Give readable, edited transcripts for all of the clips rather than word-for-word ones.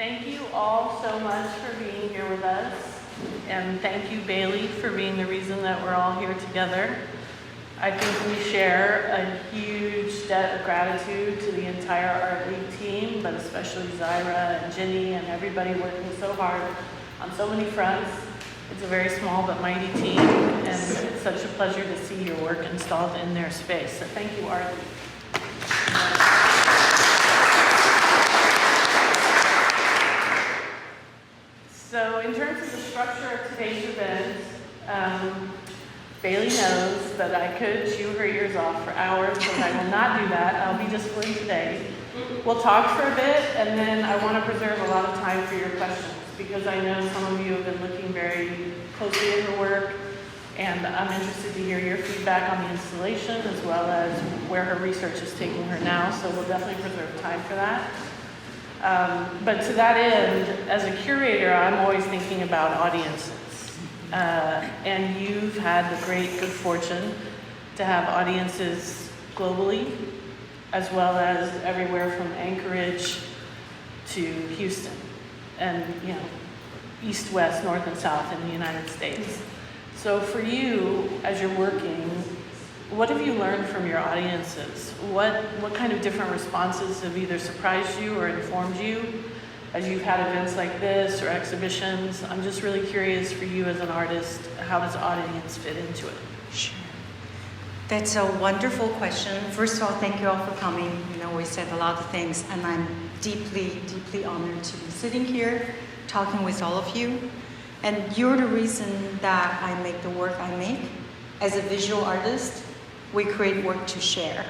Thank you all so much for being here with us. And thank you, Beili, for being the reason that we're all here together. I think we share a huge debt of gratitude to the entire Art League team, but especially Zaira and Ginny and everybody working so hard on so many fronts. It's a very small but mighty team, and it's such a pleasure to see your work installed in their space. So thank you, Art League. So in terms of the structure of today's event, Beili knows that I could chew her ears off for hours, but I will not do that. I'll be disciplined today. We'll talk for a bit, and then I want to preserve a lot of time for your questions, because I know some of you have been looking very closely at her work, and I'm interested to hear your feedback on the installation, as well as where her research is taking her now, so we'll definitely preserve time for that. But to that end, as a curator, I'm always thinking about audiences. And you've had the great good fortune to have audiences globally, as well as everywhere from Anchorage to Houston, and east, west, north, and south in the United States. So for you, as you're working, what have you learned from your audiences? What kind of different responses have either surprised you or informed you as you've had events like this or exhibitions? I'm just really curious for you as an artist, how does audience fit into it? Sure. That's a wonderful question. First of all, thank you all for coming. We said a lot of things, and I'm deeply, deeply honored to be sitting here talking with all of you. And you're the reason that I make the work I make. As a visual artist, we create work to share.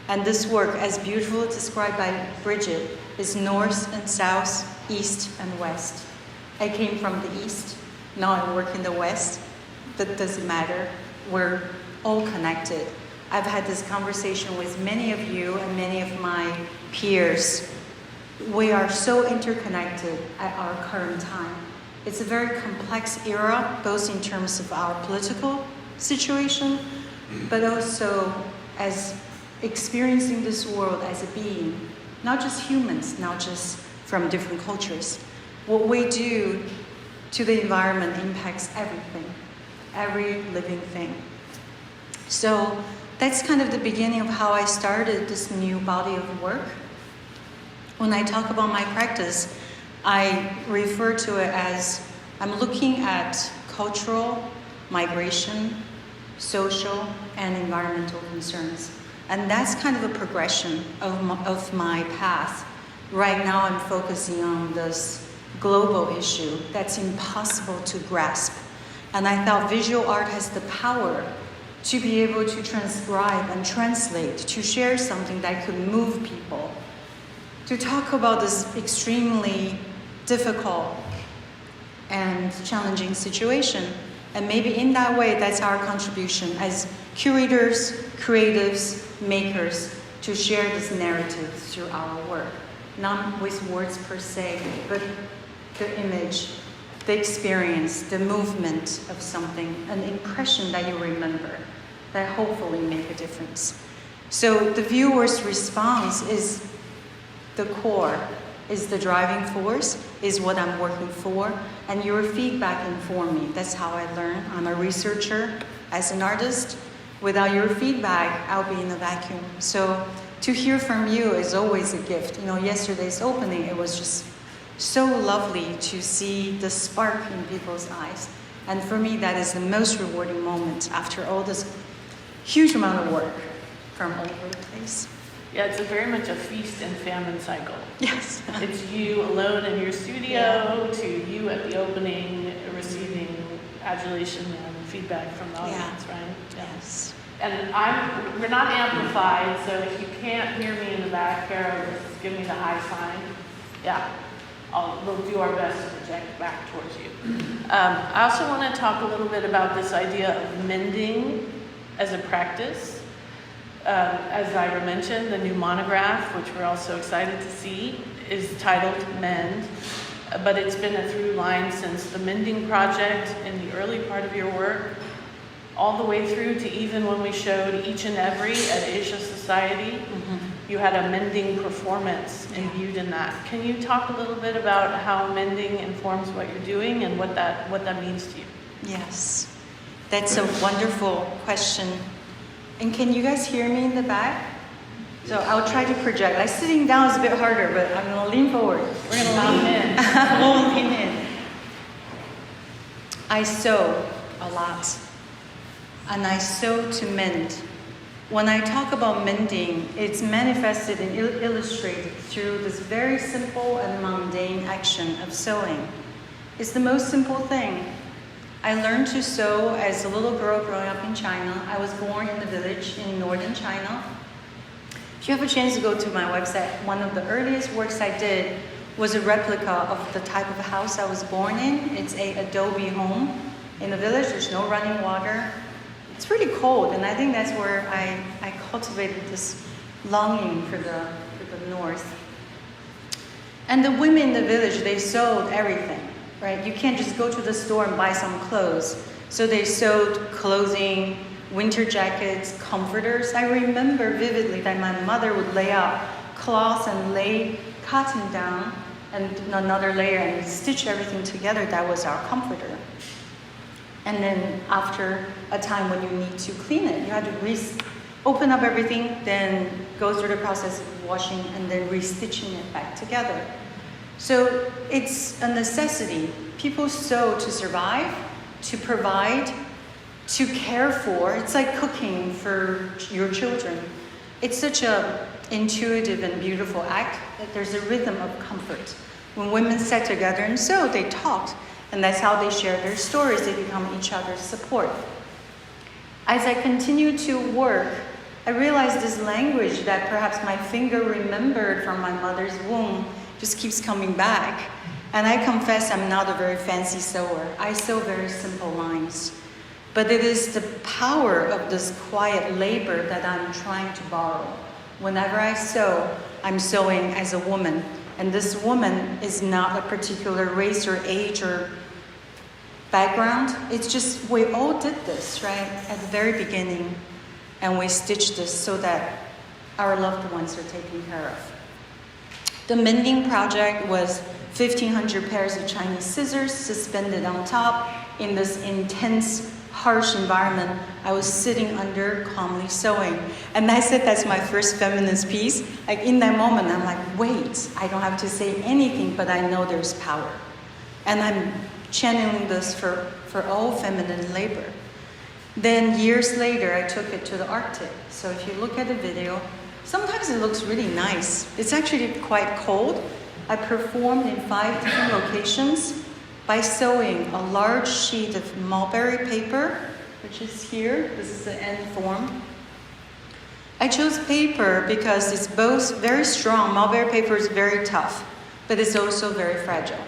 And this work, as beautifully described by Bridget, is north and south, east and west. I came from the east, now I work in the west. That doesn't matter. We're all connected. I've had this conversation with many of you and many of my peers. We are so interconnected at our current time. It's a very complex era, both in terms of our political situation, but also as experiencing this world as a being, not just humans, not just from different cultures. What we do to the environment impacts everything, every living thing. So that's kind of the beginning of how I started this new body of work. When I talk about my practice, I refer to it as I'm looking at cultural, migration, social, and environmental concerns. And that's kind of a progression of my path. Right now I'm focusing on this global issue that's impossible to grasp. And I thought visual art has the power to be able to transcribe and translate, to share something that could move people, to talk about this extremely difficult and challenging situation. And maybe in that way, that's our contribution as curators, creatives, makers, to share this narrative through our work. Not with words per se, but the image, the experience, the movement of something, an impression that you remember, that hopefully make a difference. So the viewer's response is the core, is the driving force, is what I'm working for, and your feedback inform me. That's how I learn. I'm a researcher as an artist. Without your feedback, I'll be in a vacuum. So to hear from you is always a gift. Yesterday's opening, it was just so lovely to see the spark in people's eyes. And for me, that is the most rewarding moment after all this huge amount of work from all over the place. Yeah, it's very much a feast and famine cycle. Yes. It's you alone in your studio to you at the opening receiving adulation and feedback from the audience, right? Yeah. Yes. And we're not amplified, so if you can't hear me in the back, Kara, just give me the high sign. Yeah, we'll do our best to project back towards you. I also want to talk a little bit about this idea of mending as a practice. As Zaira mentioned, the new monograph, which we're all so excited to see, is titled Mend, but it's been a through line since the Mending Project in the early part of your work, all the way through to even when we showed Each and Every at Asia Society. you had a mending performance imbued in that. Can you talk a little bit about how mending informs what you're doing and what that means to you? Yes, that's a wonderful question. And can you guys hear me in the back? So I'll try to project. Like sitting down is a bit harder, but I'm gonna lean forward. We're gonna lean in. We'll lean in. I sew a lot, and I sew to mend. When I talk about mending, it's manifested and illustrated through this very simple and mundane action of sewing. It's the most simple thing. I learned to sew as a little girl growing up in China. I was born in a village in northern China. If you have a chance to go to my website, one of the earliest works I did was a replica of the type of house I was born in. It's an adobe home in the village. There's no running water. It's really cold, and I think that's where I cultivated this longing for the north. And the women in the village, they sewed everything, right? You can't just go to the store and buy some clothes. So they sewed clothing, winter jackets, comforters. I remember vividly that my mother would lay out cloths and lay cotton down and another layer and stitch everything together. That was our comforter. And then after a time when you need to clean it, you had to open up everything, then go through the process of washing and then restitching it back together. So it's a necessity. People sew to survive, to provide, to care for. It's like cooking for your children. It's such a intuitive and beautiful act that there's a rhythm of comfort. When women sat together and sewed, they talked, and that's how they share their stories. They become each other's support. As I continued to work, I realized this language that perhaps my finger remembered from my mother's womb just keeps coming back. And I confess I'm not a very fancy sewer. I sew very simple lines. But it is the power of this quiet labor that I'm trying to borrow. Whenever I sew, I'm sewing as a woman. And this woman is not a particular race or age or background. It's just we all did this, right, at the very beginning. And we stitched this so that our loved ones are taken care of. The mending project was 1,500 pairs of Chinese scissors suspended on top in this intense, harsh environment. I was sitting under, calmly sewing. And I said that's my first feminist piece. Like in that moment, I'm like, wait, I don't have to say anything, but I know there's power. And I'm channeling this for all feminine labor. Then years later, I took it to the Arctic. So if you look at the video, sometimes it looks really nice. It's actually quite cold. I performed in 5 different locations by sewing a large sheet of mulberry paper, which is here. This is the end form. I chose paper because it's both very strong. Mulberry paper is very tough, but it's also very fragile.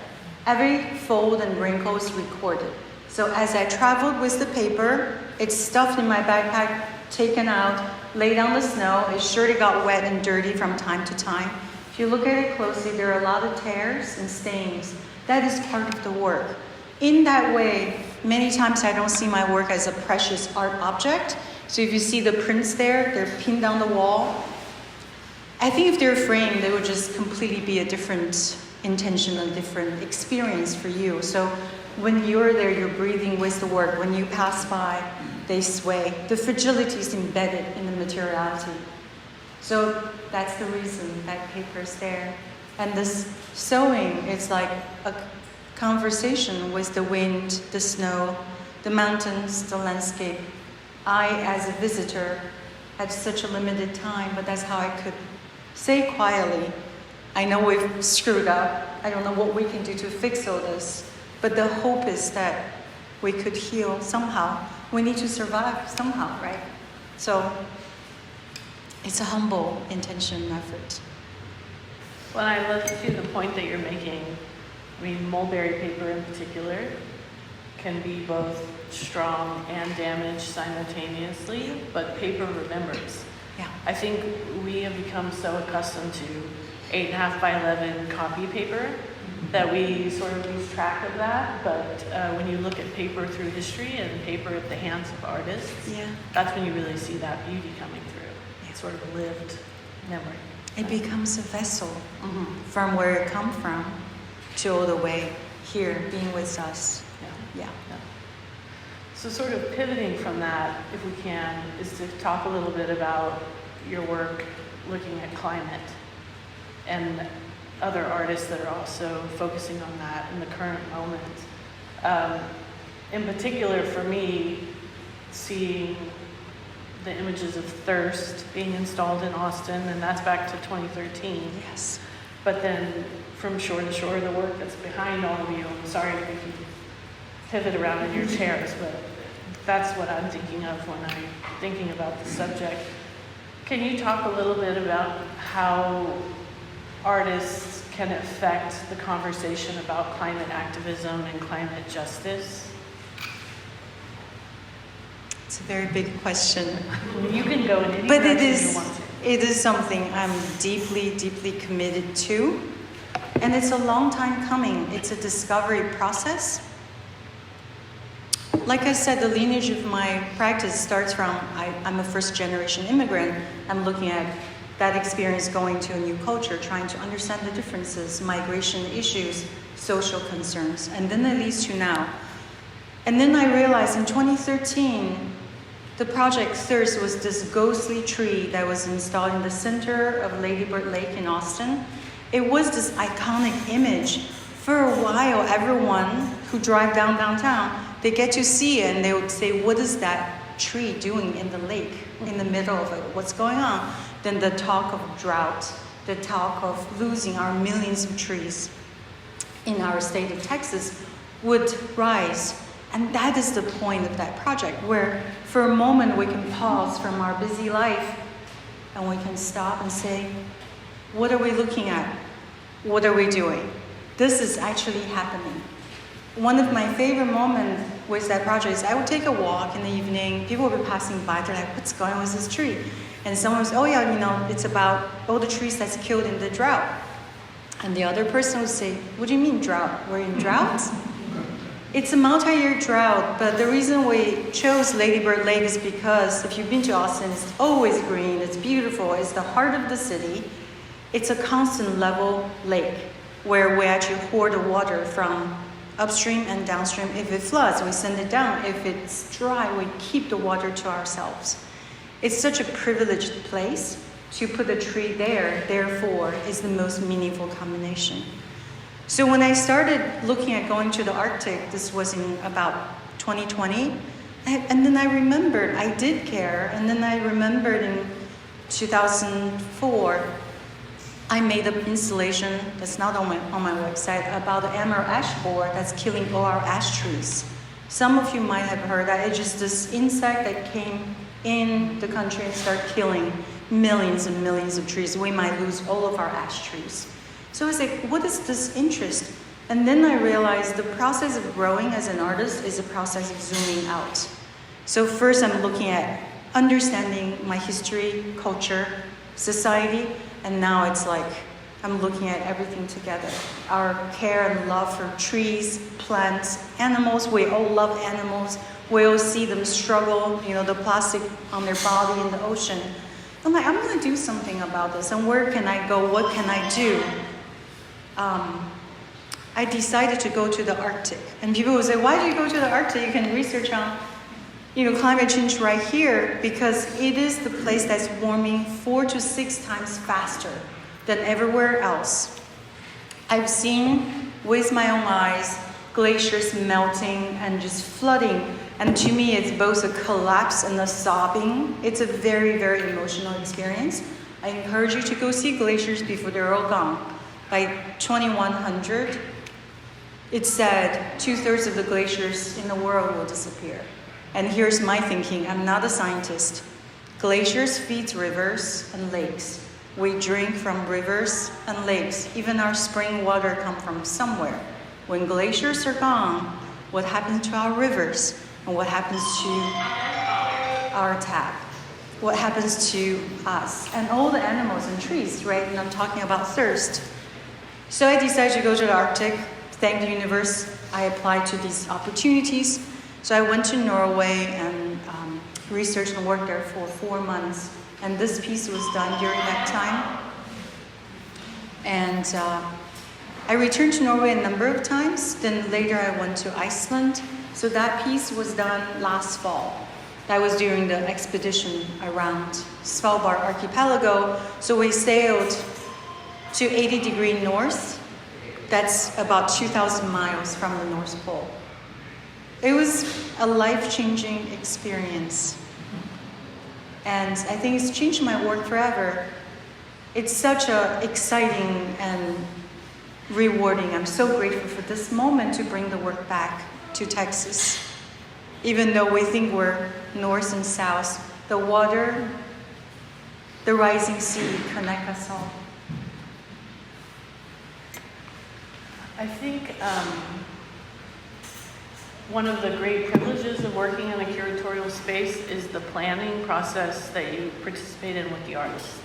Every fold and wrinkle is recorded. So as I traveled with the paper, it's stuffed in my backpack, taken out, laid on the snow. It surely got wet and dirty from time to time. If you look at it closely, there are a lot of tears and stains. That is part of the work. In that way, many times I don't see my work as a precious art object. So if you see the prints there, they're pinned on the wall. I think if they're framed, they would just completely be a different intention, a different experience for you. So when you're there, you're breathing with the work. When you pass by, they sway. The fragility is embedded in the materiality. So that's the reason that paper is there. And this sewing is like a conversation with the wind, the snow, the mountains, the landscape. I, as a visitor, had such a limited time, but that's how I could say quietly, I know we've screwed up. I don't know what we can do to fix all this. But the hope is that we could heal somehow. We need to survive somehow, right? So it's a humble intention and effort. When I look to the point that you're making, I mean, mulberry paper in particular can be both strong and damaged simultaneously, but paper remembers. Yeah. I think we have become so accustomed to 8.5 by 11 copy paper that we sort of lose track of that. But when you look at paper through history and paper at the hands of artists, Yeah. that's when you really see that beauty coming through. It's sort of lived memory. It becomes a vessel Mm-hmm. from where it come from to all the way here, being with us. Yeah. Yeah. Yeah. So sort of pivoting from that, if we can, is to talk a little bit about your work looking at climate and other artists that are also focusing on that in the current moment. In particular, for me, seeing the images of thirst being installed in Austin, and that's back to 2013. Yes. But then from shore to shore, the work that's behind all of you, I'm sorry to make you pivot around in your chairs, but that's what I'm thinking of when I'm thinking about the subject. Can you talk a little bit about how artists can affect the conversation about climate activism and climate justice? It's a very big question. You can go in any But direction you want to. it is something I'm deeply, deeply committed to. And it's a long time coming. It's a discovery process. Like I said, the lineage of my practice starts from, I'm a first generation immigrant. I'm looking at that experience going to a new culture, trying to understand the differences, migration issues, social concerns. And then it leads to now. And then I realized in 2013, the project Thirst was this ghostly tree that was installed in the center of Lady Bird Lake in Austin. It was this iconic image. For a while, everyone who drive downtown, they get to see it and they would say, what is that tree doing in the lake, in the middle of it? What's going on? Then the talk of drought, the talk of losing our millions of trees in our state of Texas would rise. And that is the point of that project, where for a moment we can pause from our busy life and we can stop and say, what are we looking at? What are we doing? This is actually happening. One of my favorite moments with that project is I would take a walk in the evening, people would be passing by, they're like, what's going on with this tree? And someone would say, oh yeah, it's about all the trees that's killed in the drought. And the other person would say, what do you mean drought? We're in drought? It's a multi-year drought, but the reason we chose Lady Bird Lake is because if you've been to Austin, it's always green, it's beautiful, it's the heart of the city. It's a constant level lake where we actually hoard the water from upstream and downstream. If it floods, we send it down. If it's dry, we keep the water to ourselves. It's such a privileged place to put a tree there, therefore, is the most meaningful combination. So when I started looking at going to the Arctic, this was in about 2020, and then I remembered I did care, and then I remembered in 2004, I made an installation that's not on my website about the emerald ash borer that's killing all our ash trees. Some of you might have heard that it's just this insect that came in the country and started killing millions and millions of trees. We might lose all of our ash trees. So I was like, what is this interest? And then I realized the process of growing as an artist is a process of zooming out. So first I'm looking at understanding my history, culture, society, and now it's like I'm looking at everything together. Our care and love for trees, plants, animals. We all love animals. We all see them struggle, the plastic on their body in the ocean. I'm like, I'm gonna do something about this. And where can I go? What can I do? I decided to go to the Arctic. And people would say, why do you go to the Arctic? You can research on climate change right here, because it is the place that's warming 4 to 6 times faster than everywhere else. I've seen with my own eyes glaciers melting and just flooding. And to me, it's both a collapse and a sobbing. It's a very, very emotional experience. I encourage you to go see glaciers before they're all gone. By 2100, it's said 2/3 of the glaciers in the world will disappear. And here's my thinking. I'm not a scientist. Glaciers feed rivers and lakes. We drink from rivers and lakes. Even our spring water comes from somewhere. When glaciers are gone, what happens to our rivers? And what happens to our tap? What happens to us? And all the animals and trees, right? And I'm talking about thirst. So I decided to go to the Arctic. Thank the universe, I applied to these opportunities. So I went to Norway and researched and worked there for 4 months And this piece was done during that time. And I returned to Norway a number of times. Then later I went to Iceland. So that piece was done last fall. That was during the expedition around Svalbard archipelago. So we sailed to 80 degrees north. That's about 2,000 miles from the North Pole. It was a life-changing experience. And I think it's changed my work forever. It's such an exciting and rewarding. I'm so grateful for this moment to bring the work back to Texas. Even though we think we're north and south, the water, the rising sea connect us all. I think one of the great privileges of working in a curatorial space is the planning process that you participate in with the artist.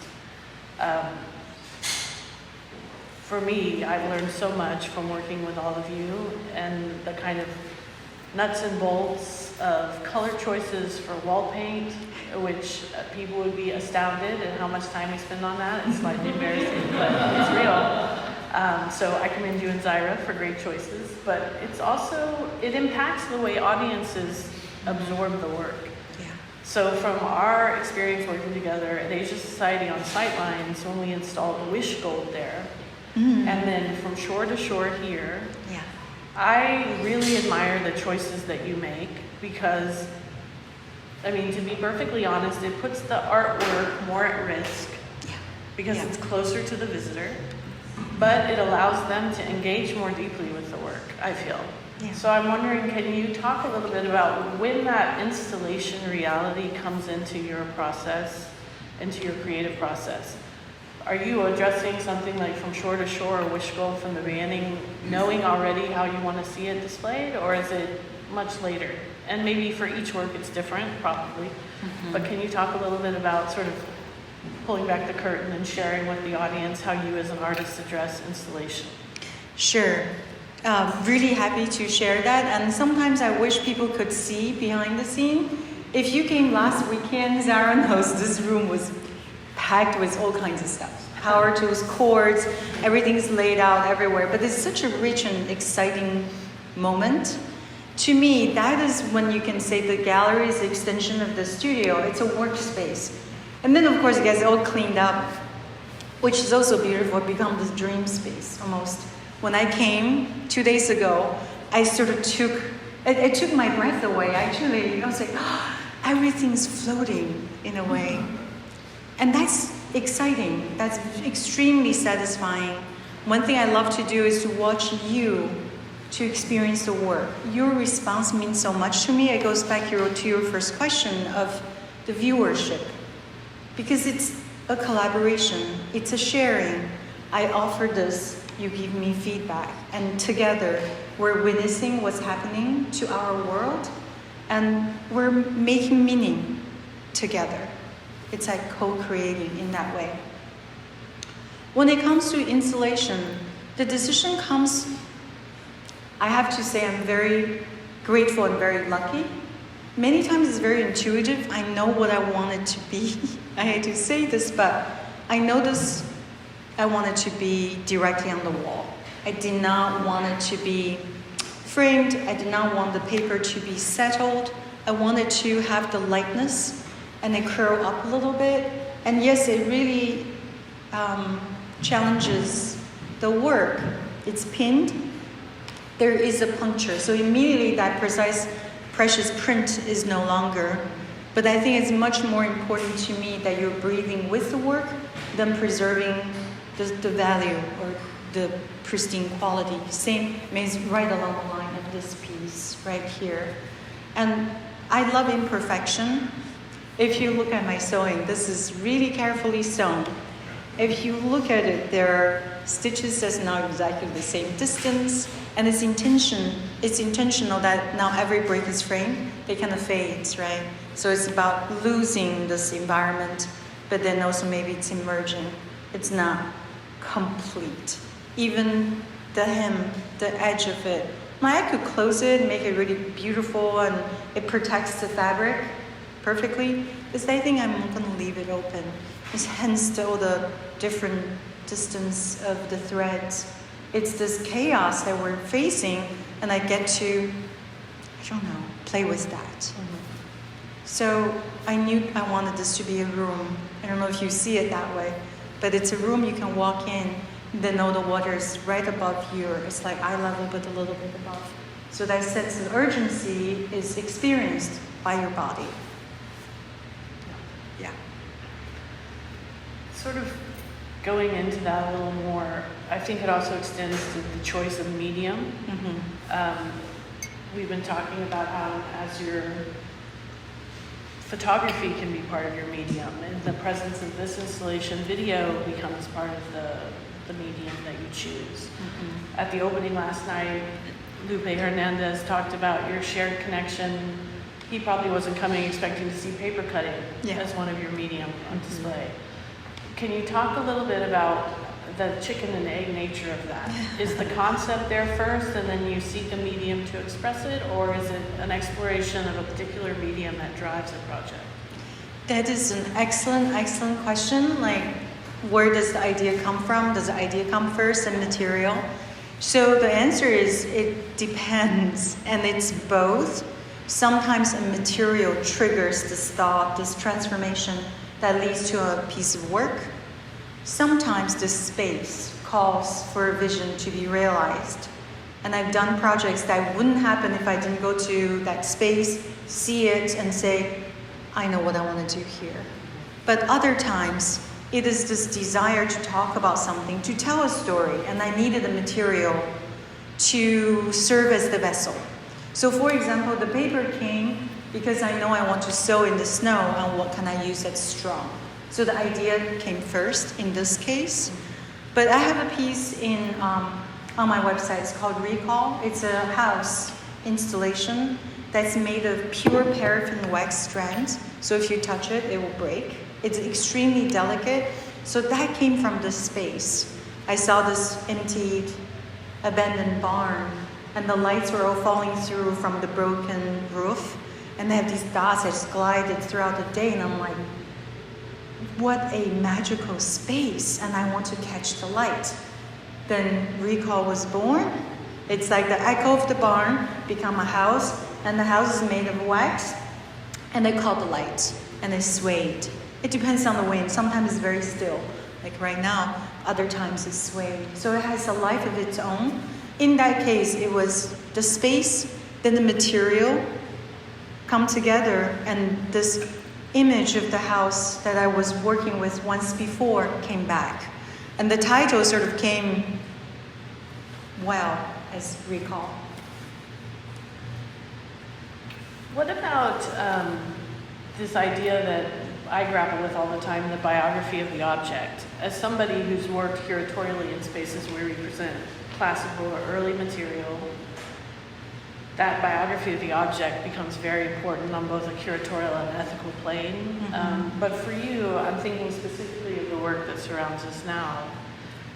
For me, I've learned so much from working with all of you and the kind of nuts and bolts of color choices for wall paint, which people would be astounded at how much time we spend on that. It's slightly embarrassing, but it's real. So I commend you and Zyra for great choices, but it's also, it impacts the way audiences absorb the work. Yeah. So from our experience working together at Asia Society on Sightlines, when we installed the wish gold there, and then from shore to shore here, Yeah. I really admire the choices that you make because, I mean, to be perfectly honest, it puts the artwork more at risk because it's closer to the visitor, but it allows them to engage more deeply with the work, I feel. Yeah. So I'm wondering, can you talk a little bit about when that installation reality comes into your process, into your creative process? Are you addressing something like from shore to shore or wish gold from the beginning, knowing already how you want to see it displayed, or is it much later? And maybe for each work it's different, probably. But can you talk a little bit about sort of pulling back the curtain and sharing with the audience how you as an artist address installation? Sure. Really happy to share that. And sometimes I wish people could see behind the scene. If you came last weekend, Zara knows this room was packed with all kinds of stuff. Power tools, cords, everything's laid out everywhere. But it's such a rich and exciting moment. To me, that is when you can say the gallery is an extension of the studio. It's a workspace. And then, of course, it gets all cleaned up, which is also beautiful. It becomes this dream space, almost. When I came 2 days ago, I sort of it took my breath away, actually. I was like, oh, everything's floating in a way. And that's exciting. That's extremely satisfying. One thing I love to do is to watch you to experience the work. Your response means so much to me. It goes back to your first question of the viewership. Because it's a collaboration. It's a sharing. I offer this, you give me feedback. And together, we're witnessing what's happening to our world. And we're making meaning together. It's like co-creating in that way. When it comes to installation, the decision comes, I have to say I'm very grateful and very lucky. Many times it's very intuitive. I know what I want it to be. I hate to say this, but I know this, I want it to be directly on the wall. I did not want it to be framed. I did not want the paper to be settled. I wanted to have the lightness and it curl up a little bit. And yes, it really challenges the work. It's pinned. There is a puncture. So immediately that precise, precious print is no longer. But I think it's much more important to me that you're breathing with the work than preserving the value or the pristine quality. Same means right along the line of this piece right here. And I love imperfection. If you look at my sewing, this is really carefully sewn. If you look at it, there are stitches that's not exactly the same distance, and it's intentional that now every break is framed, it kind of fades, right? So it's about losing this environment, but then also maybe it's emerging. It's not complete. Even the hem, the edge of it. I could close it, make it really beautiful, and it protects the fabric. perfectly, is I think I'm going to leave it open. It's hence all the different distance of the threads. It's this chaos that we're facing, and I get to, I don't know, play with that. Mm-hmm. So I knew I wanted this to be a room. I don't know if you see it that way, but it's a room you can walk in, then all the water is right above you. It's like eye level, but a little bit above. So that sense of urgency is experienced by your body. Yeah. Sort of going into that a little more, I think it also extends to the choice of medium. Mm-hmm. We've been talking about how as your photography can be part of your medium. In the presence of this installation, video becomes part of the medium that you choose. Mm-hmm. At the opening last night, Lupe Hernandez talked about your shared connection. He probably wasn't coming expecting to see paper cutting as one of your medium on display. Can you talk a little bit about the chicken and egg nature of that? Is the concept there first and then you seek a medium to express it, or is it an exploration of a particular medium that drives a project? That is an excellent question. Like, where does the idea come from? Does the idea come first and material? So the answer is it depends, and it's both. Sometimes a material triggers this thought, this transformation that leads to a piece of work. Sometimes the space calls for a vision to be realized. And I've done projects that wouldn't happen if I didn't go to that space, see it, and say, I know what I want to do here. But other times, it is this desire to talk about something, to tell a story, and I needed a material to serve as the vessel. So for example, the paper came because I know I want to sew in the snow, and what can I use that's strong? So the idea came first in this case. But I have a piece on my website. It's called Recall. It's a house installation that's made of pure paraffin wax strands. So if you touch it, it will break. It's extremely delicate. So that came from this space. I saw this emptied, abandoned barn, and the lights were all falling through from the broken roof. And they have these dots that just glided throughout the day, and I'm like, what a magical space, and I want to catch the light. Then Recall was born. It's like the echo of the barn become a house, and the house is made of wax, and they caught the light, and they swayed. It depends on the wind. Sometimes it's very still, like right now. Other times it's swayed. So it has a life of its own. In that case, it was the space, then the material come together, and this image of the house that I was working with once before came back. And the title sort of came as Recall. What about this idea that I grapple with all the time, the biography of the object? As somebody who's worked curatorially in spaces where we present classical or early material, that biography of the object becomes very important on both a curatorial and ethical plane. Mm-hmm. But for you, I'm thinking specifically of the work that surrounds us now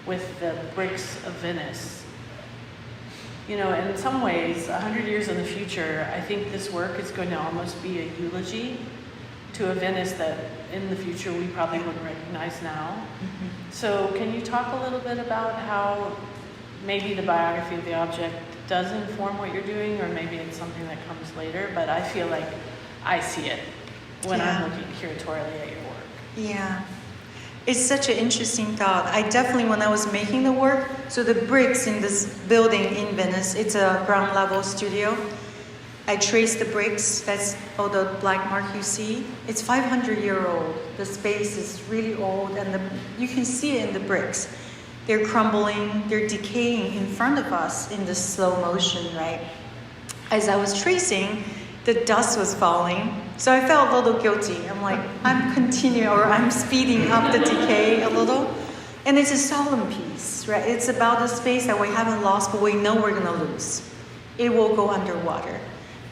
with the bricks of Venice. You know, in some ways, 100 years in the future, I think this work is going to almost be a eulogy to a Venice that in the future we probably wouldn't recognize now. Mm-hmm. So can you talk a little bit about how maybe the biography of the object does inform what you're doing, or maybe it's something that comes later, but I feel like I see it when I'm looking curatorially at your work. Yeah. It's such an interesting thought. I definitely, when I was making the work, so the bricks in this building in Venice, it's a ground level studio. I traced the bricks, that's all the black mark you see. It's 500-year-old. The space is really old, and you can see it in the bricks. They're crumbling, they're decaying in front of us in this slow motion, right? As I was tracing, the dust was falling, so I felt a little guilty. I'm like, I'm speeding up the decay a little. And it's a solemn piece, right? It's about the space that we haven't lost, but we know we're gonna lose. It will go underwater.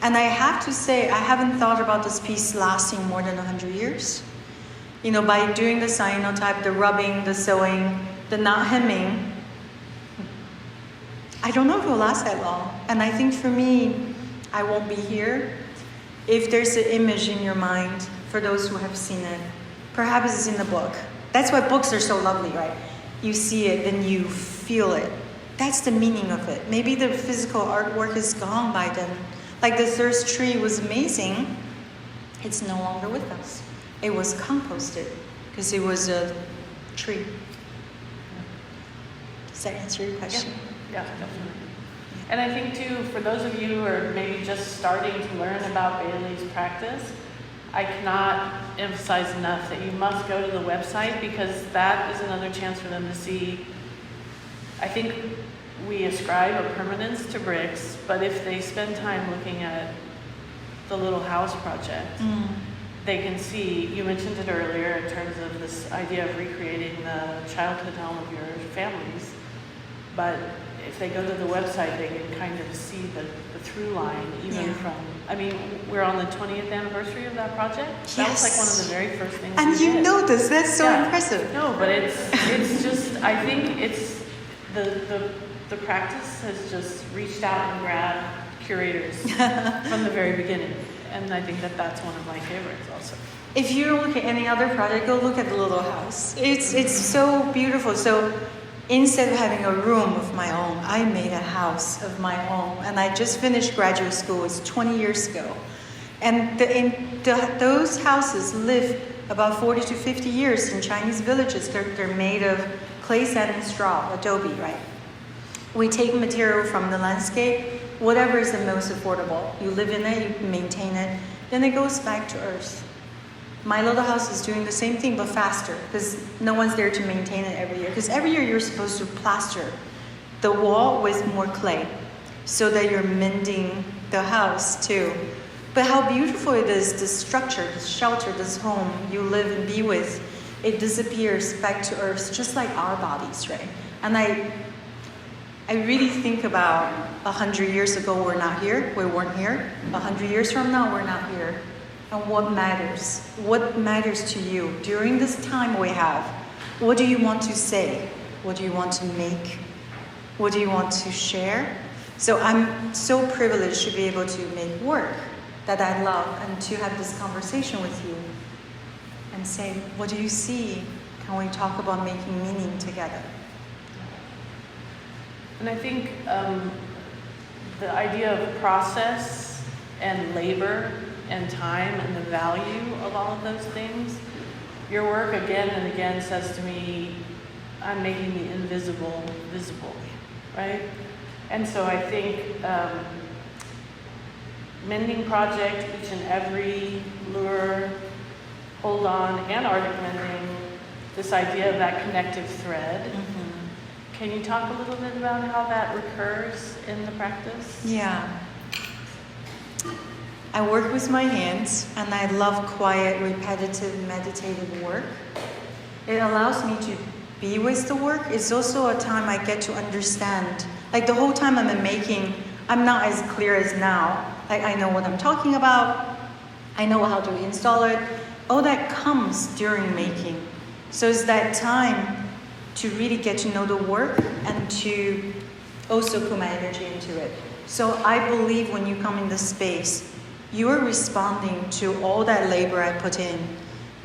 And I have to say, I haven't thought about this piece lasting more than 100 years. You know, by doing the cyanotype, the rubbing, the sewing, the not hemming, I don't know if it will last that long. And I think for me, I won't be here. if there's an image in your mind, for those who have seen it, perhaps it's in the book. That's why books are so lovely, right? You see it, then you feel it. That's the meaning of it. Maybe the physical artwork is gone by then. Like the thirst tree was amazing. It's no longer with us. It was composted because it was a tree. Does that answer your question? Yeah, definitely. And I think too, for those of you who are maybe just starting to learn about Beili's practice, I cannot emphasize enough that you must go to the website, because that is another chance for them to see. I think we ascribe a permanence to bricks, but if they spend time looking at the little house project, they can see, you mentioned it earlier in terms of this idea of recreating the childhood home of your families, but if they go to the website, they can kind of see the through line, even from, I mean, we're on the 20th anniversary of that project. Yes. That was like one of the very first things And we you did. know this, that's so impressive. No, but it's just, I think it's, the practice has just reached out and grabbed curators from the very beginning. And I think that that's one of my favorites also. If you don't look at any other project, go look at the little house. It's so beautiful. So instead of having a room of my own, I made a house of my own. And I just finished graduate school. It's 20 years ago. And those houses live about 40 to 50 years in Chinese villages. They're made of clay, sand, and straw, adobe, right? We take material from the landscape, whatever is the most affordable. You live in it, you maintain it, then it goes back to earth. My little house is doing the same thing, but faster, because no one's there to maintain it every year. Because every year you're supposed to plaster the wall with more clay, so that you're mending the house too. But how beautiful it is, this structure, this shelter, this home you live and be with, it disappears back to earth, just like our bodies, right? And I really think about 100 years ago, we're not here, we weren't here. 100 years from now, we're not here. And what matters? What matters to you during this time we have? What do you want to say? What do you want to make? What do you want to share? So I'm so privileged to be able to make work that I love and to have this conversation with you and say, what do you see? Can we talk about making meaning together? And I think the idea of process and labor and time and the value of all of those things, your work again and again says to me, I'm making the invisible visible, right? And so I think Mending Project, each and every lure, hold on, and Arctic Mending, this idea of that connective thread. Can you talk a little bit about how that recurs in the practice? Yeah. I work with my hands, and I love quiet, repetitive, meditative work. It allows me to be with the work. It's also a time I get to understand. Like the whole time I'm making, I'm not as clear as now. Like I know what I'm talking about. I know how to install it. All that comes during making. So it's that time to really get to know the work and to also put my energy into it. So I believe when you come in this space, you are responding to all that labor I put in.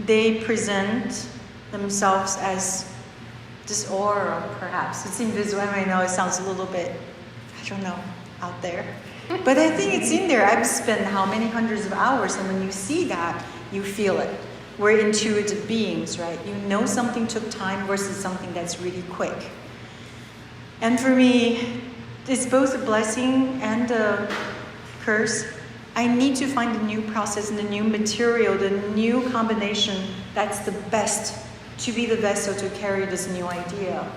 They present themselves as this aura, perhaps. It's invisible. I know it sounds a little bit, I don't know, out there. But I think it's in there. I've spent how many hundreds of hours, and when you see that, you feel it. We're intuitive beings, right? You know something took time versus something that's really quick. And for me, it's both a blessing and a curse. I need to find a new process and a new material, the new combination that's the best to be the vessel to carry this new idea.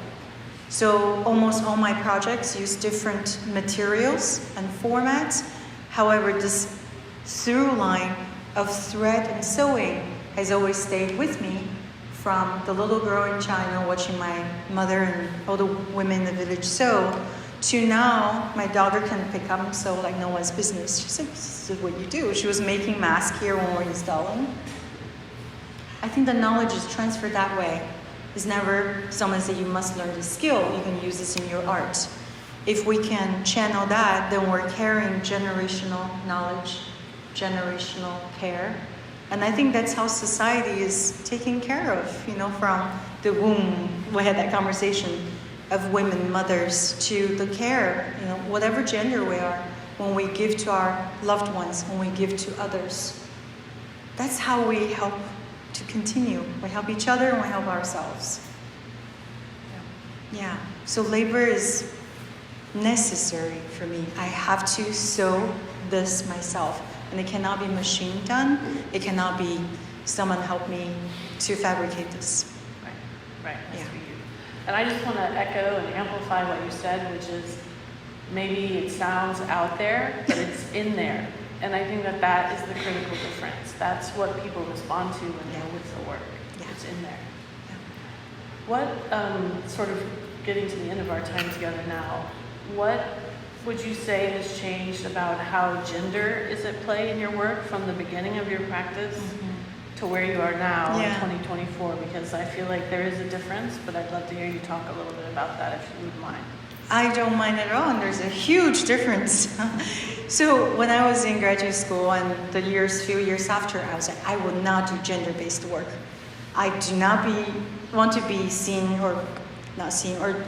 So almost all my projects use different materials and formats. However, this through line of thread and sewing has always stayed with me from the little girl in China watching my mother and all the women in the village sew to now my daughter can pick up and sew like no one's business. She said, this is what you do. She was making masks here when we're installing. I think the knowledge is transferred that way. It's never someone said you must learn the skill, you can use this in your art. If we can channel that, then we're carrying generational knowledge generational care. And I think that's how society is taken care of, from the womb. We had that conversation of women, mothers, to the care, whatever gender we are, when we give to our loved ones, when we give to others. That's how we help to continue. We help each other and we help ourselves. Yeah. So labor is necessary for me. I have to sew this myself. And it cannot be machine done. It cannot be someone help me to fabricate this. Right. That's for you. And I just want to echo and amplify what you said, which is maybe it sounds out there, but it's in there. And I think that is the critical difference. That's what people respond to when they're with the work. Yeah. It's in there. Yeah. What, sort of getting to the end of our time together now, what would you say has changed about how gender is at play in your work from the beginning of your practice to where you are now in 2024? Because I feel like there is a difference, but I'd love to hear you talk a little bit about that if you would mind. I don't mind at all, and there's a huge difference. So when I was in graduate school and the few years after, I was like, I will not do gender-based work. I do not want to be seen or not seen, or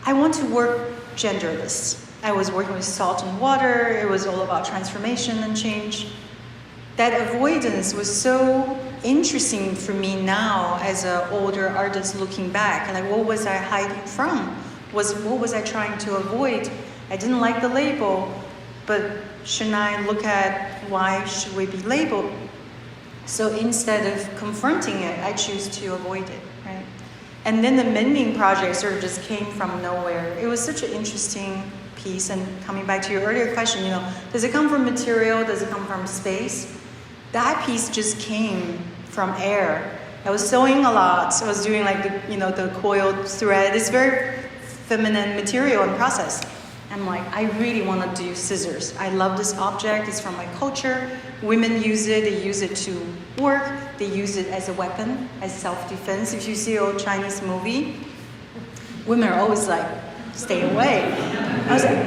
I want to work genderless. I was working with salt and water. It was all about transformation and change. That avoidance was so interesting for me now as an older artist looking back. Like, what was I hiding from? What was I trying to avoid? I didn't like the label, but shouldn't I look at why should we be labeled? So instead of confronting it, I choose to avoid it, right? And then the mending project sort of just came from nowhere. It was such an interesting piece. And coming back to your earlier question, does it come from material? Does it come from space? That piece just came from air. I was sewing a lot. So I was doing like the coiled thread. It's very feminine material and process. I'm like, I really want to do scissors. I love this object. It's from my culture. Women use it. They use it to work. They use it as a weapon, as self-defense. If you see an old Chinese movie, women are always like, stay away. I was like,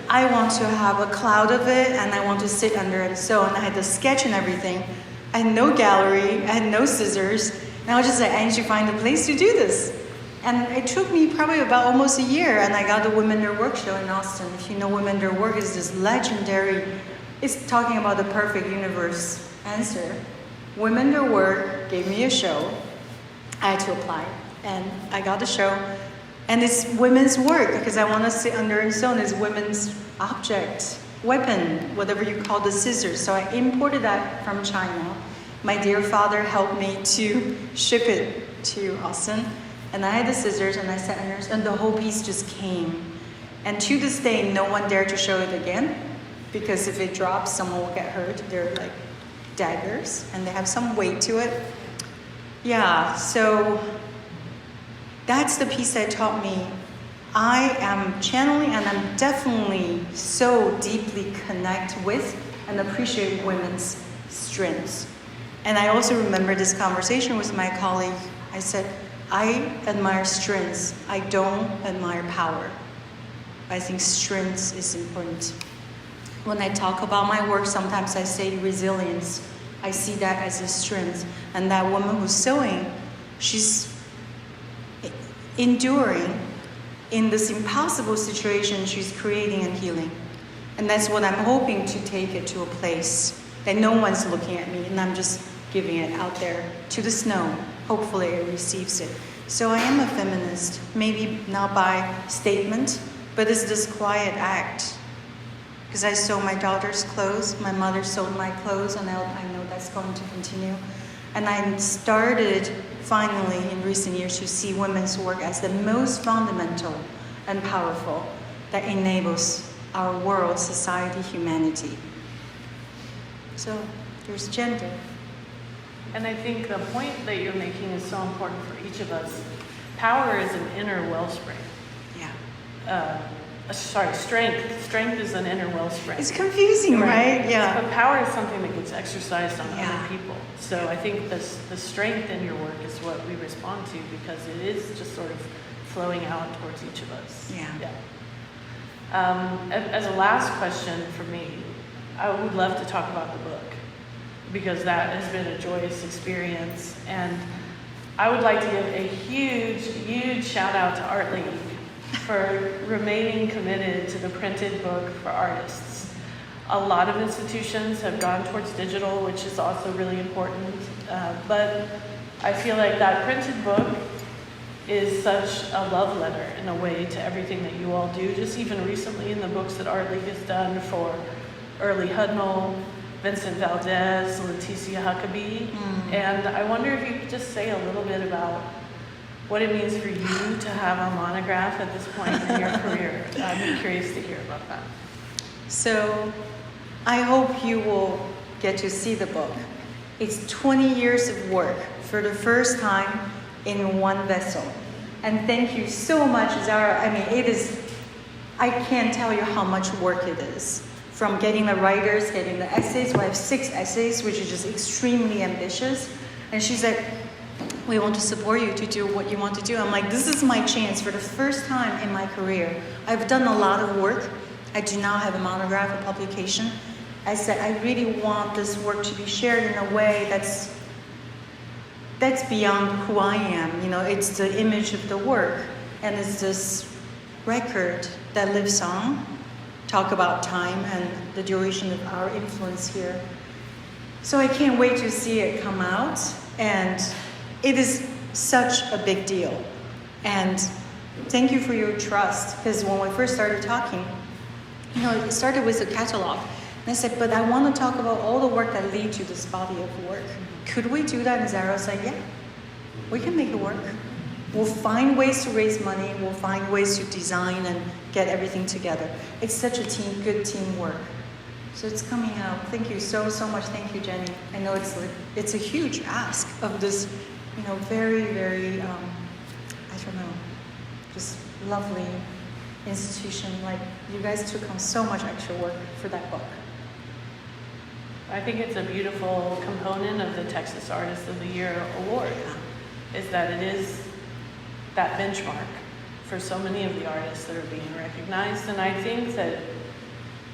I want to have a cloud of it, and I want to sit under it. So, and I had the sketch and everything. I had no gallery. I had no scissors. And I was just like, I need to find a place to do this. And it took me probably about almost a year, and I got the Women Their Work show in Austin. If you know, Women Their Work is this legendary, it's talking about the perfect universe answer. Women Their Work gave me a show. I had to apply, and I got the show. And it's women's work, because I want to sit under and sew, and it's women's object, weapon, whatever you call the scissors. So I imported that from China. My dear father helped me to ship it to Austin. And I had the scissors, and I sat under, and the whole piece just came. And to this day, no one dared to show it again, because if it drops, someone will get hurt. They're like daggers, and they have some weight to it. Yeah, so that's the piece that taught me I am channeling, and I'm definitely so deeply connect with and appreciate women's strengths. And I also remember this conversation with my colleague. I said, I admire strengths. I don't admire power. I think strengths is important. When I talk about my work, sometimes I say resilience. I see that as a strength. And that woman who's sewing, she's enduring in this impossible situation. She's creating and healing. And that's what I'm hoping to take it to a place that no one's looking at me, and I'm just giving it out there to the snow. Hopefully it receives it. So I am a feminist, maybe not by statement, but it's this quiet act. Because I sew my daughter's clothes, my mother sewed my clothes, and I know that's going to continue. And I started finally in recent years to see women's work as the most fundamental and powerful that enables our world, society, humanity. So there's gender. And I think the point that you're making is so important for each of us. Power is an inner wellspring. Yeah. Strength. Strength is an inner wellspring. It's confusing, right? Yeah. But power is something that gets exercised on Yeah. other people. So I think the strength in your work is what we respond to, because it is just sort of flowing out towards each of us. Yeah. As a last question for me, I would love to talk about the book because that has been a joyous experience. And I would like to give a huge, huge shout out to Art League for remaining committed to the printed book for artists. A lot of institutions have gone towards digital, which is also really important. But I feel like that printed book is such a love letter in a way to everything that you all do. Just even recently in the books that Art League has done for Early Hudnall, Vincent Valdez, Leticia Huckabee. And I wonder if you could just say a little bit about what it means for you to have a monograph at this point in your career. I'm curious to hear about that. So I hope you will get to see the book. It's 20 years of work for the first time in one vessel. And thank you so much, Zara. I mean, I can't tell you how much work it is. From getting the writers, getting the essays. We have 6 essays, which is just extremely ambitious. And she's like, we want to support you to do what you want to do. I'm like, this is my chance for the first time in my career. I've done a lot of work. I do not have a monograph or publication. I said, I really want this work to be shared in a way that's beyond who I am. You know, it's the image of the work. And it's this record that lives on. Talk about time and the duration of our influence here. So I can't wait to see it come out. And it is such a big deal. And thank you for your trust. Because when we first started talking, you know, it started with a catalog. And I said, but I want to talk about all the work that lead to this body of work. Could we do that? And Zara said, yeah, we can make it work. We'll find ways to raise money. We'll find ways to design and get everything together. It's such a good teamwork. So it's coming out. Thank you so much. Thank you, Jenny. I know it's a huge ask of this, you know, very, very, I don't know, just lovely institution. Like, you guys took on so much extra work for that book. I think it's a beautiful component of the Texas Artist of the Year award, is that it is that benchmark for so many of the artists that are being recognized. And I think that,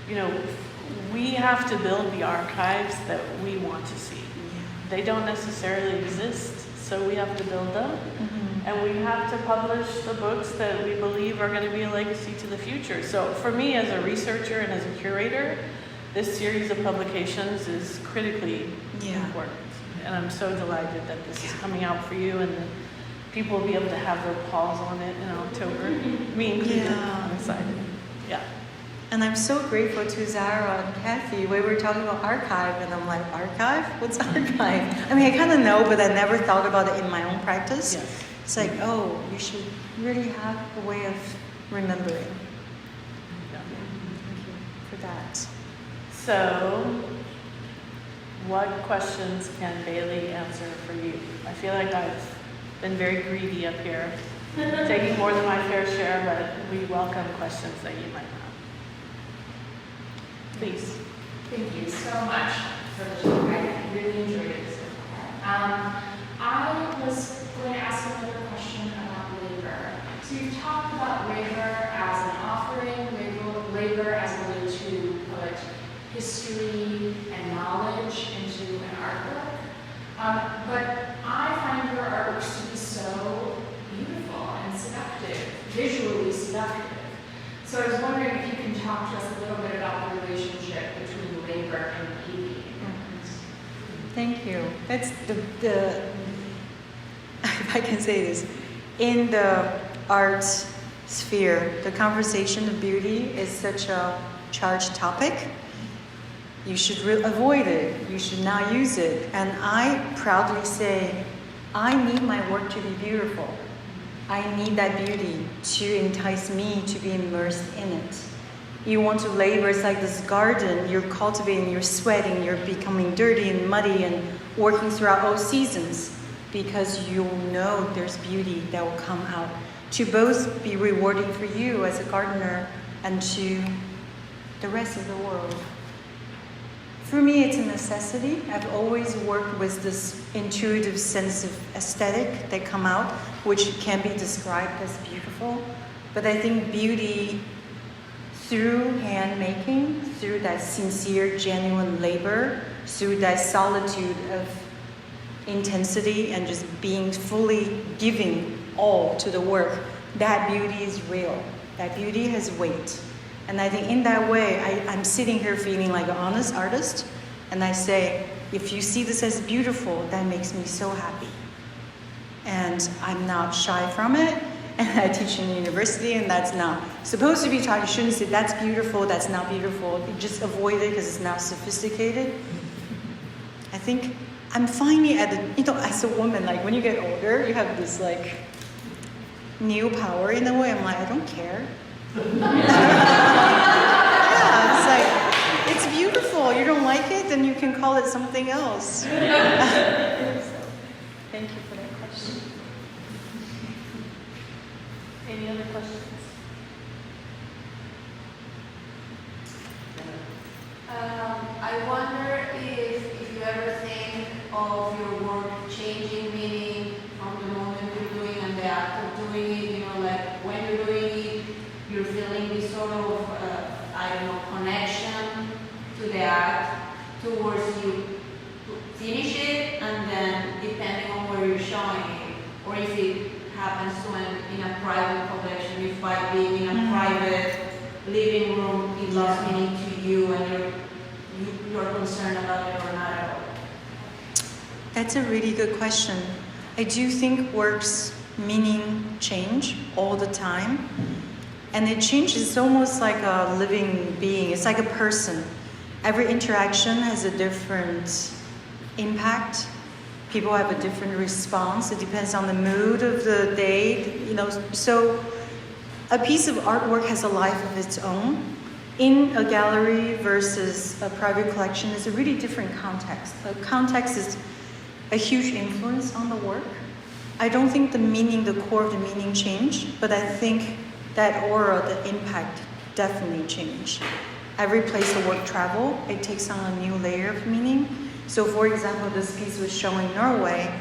you know, we have to build the archives that we want to see. They don't necessarily exist, so we have to build them. And we have to publish the books that we believe are going to be a legacy to the future. So for me as a researcher and as a curator, this series of publications is critically important. And I'm so delighted that this is coming out for you and that people will be able to have their paws on it in October. Me included. I'm excited. Yeah. And I'm so grateful to Zara and Kathy. We were talking about archive, and I'm like, archive? What's archive? I mean, I kind of know, but I never thought about it in my own practice. Yes. It's like, oh, you should really have a way of remembering. Yeah. Thank you for that. So, what questions can Beili answer for you? I feel like I've been very greedy up here, taking more than my fair share, but we welcome questions that you might have. Please. Thank you so much for the talk. I really enjoyed it so far. I was going to ask another question about labor. So you've talked about labor as an offering, labor as a way to put history and knowledge into an artwork. But I find your artworks to be so beautiful and seductive, visually seductive. So I was wondering if you can talk to us a little bit about the relationship between labor and beauty. Thank you. That's the if I can say this, in the art sphere, the conversation of beauty is such a charged topic. You should avoid it. You should not use it. And I proudly say, I need my work to be beautiful. I need that beauty to entice me to be immersed in it. You want to labor, it's like this garden, you're cultivating, you're sweating, you're becoming dirty and muddy and working throughout all seasons because you know there's beauty that will come out to both be rewarding for you as a gardener and to the rest of the world. For me, it's a necessity. I've always worked with this intuitive sense of aesthetic that come out, which can be described as beautiful. But I think beauty through hand making, through that sincere, genuine labor, through that solitude of intensity and just being fully giving all to the work, that beauty is real. That beauty has weight. And I think in that way, I'm sitting here feeling like an honest artist, and I say, if you see this as beautiful, that makes me so happy. And I'm not shy from it, and I teach in university, and that's not supposed to be taught. You shouldn't say, that's beautiful, that's not beautiful. You just avoid it because it's not sophisticated. I think I'm finally at the, as a woman, like when you get older, you have this like new power in a way. I'm like, I don't care. Yeah, it's like, it's beautiful. You don't like it, then you can call it something else. So, thank you for that question. Any other questions? I wonder if you ever think of your work changing meaning from the moment you're doing and the act of doing it, like when you're doing it, you're feeling this sort of, connection to the act towards you finish it, and then depending on where you're showing it, or if it happens in a private collection, if by being in a private living room, it lost meaning to you and you're concerned about it or not at all. That's a really good question. I do think works meaning change all the time. And it changes, it's almost like a living being. It's like a person. Every interaction has a different impact. People have a different response. It depends on the mood of the day, So a piece of artwork has a life of its own. In a gallery versus a private collection is a really different context. The context is a huge influence on the work. I don't think the core of the meaning changed, but I think that aura, the impact definitely changed. Every place the work travel, it takes on a new layer of meaning. So for example, this piece was showing Norway,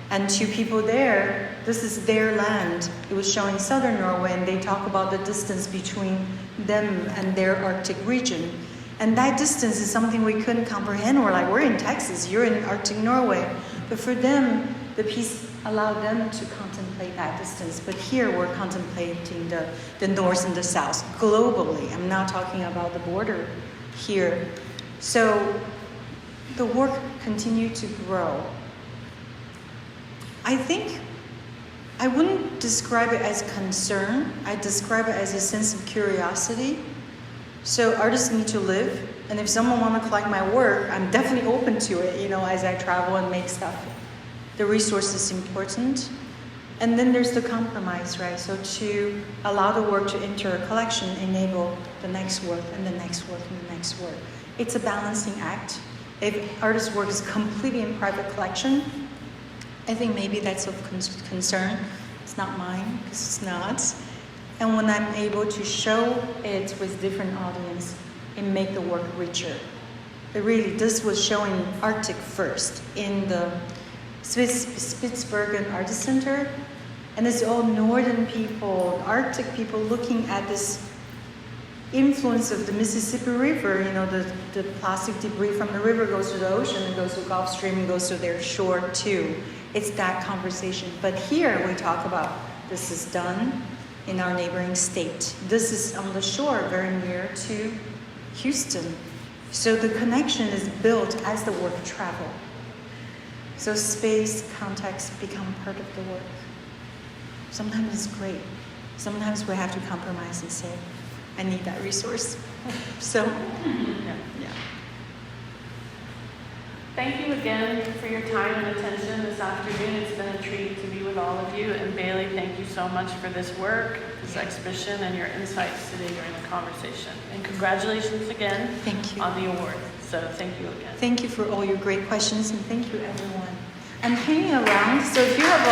and two people there, this is their land. It was showing southern Norway, and they talk about the distance between them and their Arctic region. And that distance is something we couldn't comprehend. We're in Texas, you're in Arctic Norway. But for them, the piece allowed them to contemplate that distance. But here we're contemplating the north and the south globally. I'm not talking about the border here. So the work continued to grow. I think I wouldn't describe it as concern. I describe it as a sense of curiosity. So artists need to live. And if someone wants to collect my work, I'm definitely open to it, as I travel and make stuff. The resource is important. And then there's the compromise, right? So to allow the work to enter a collection, enable the next work and the next work and the next work. It's a balancing act. If artist's work is completely in private collection, I think maybe that's of concern. It's not mine, because it's not. And when I'm able to show it with different audience, it make the work richer. This was showing Arctic first in the Spitsbergen Artist Center. And it's all northern people, Arctic people looking at this influence of the Mississippi River. The plastic debris from the river goes to the ocean, and goes to the Gulf Stream, and goes to their shore too. It's that conversation. But here we talk about this is done in our neighboring state. This is on the shore very near to Houston. So the connection is built as the work travel. So space, context become part of the work. Sometimes it's great. Sometimes we have to compromise and say, I need that resource. So, yeah. Thank you again for your time and attention this afternoon. It's been a treat to be with all of you. And Beili, thank you so much for this work, this exhibition, and your insights today during the conversation. And congratulations again Thank you. on the award. So thank you again. Thank you for all your great questions, and thank you everyone. I'm hanging around, so if you have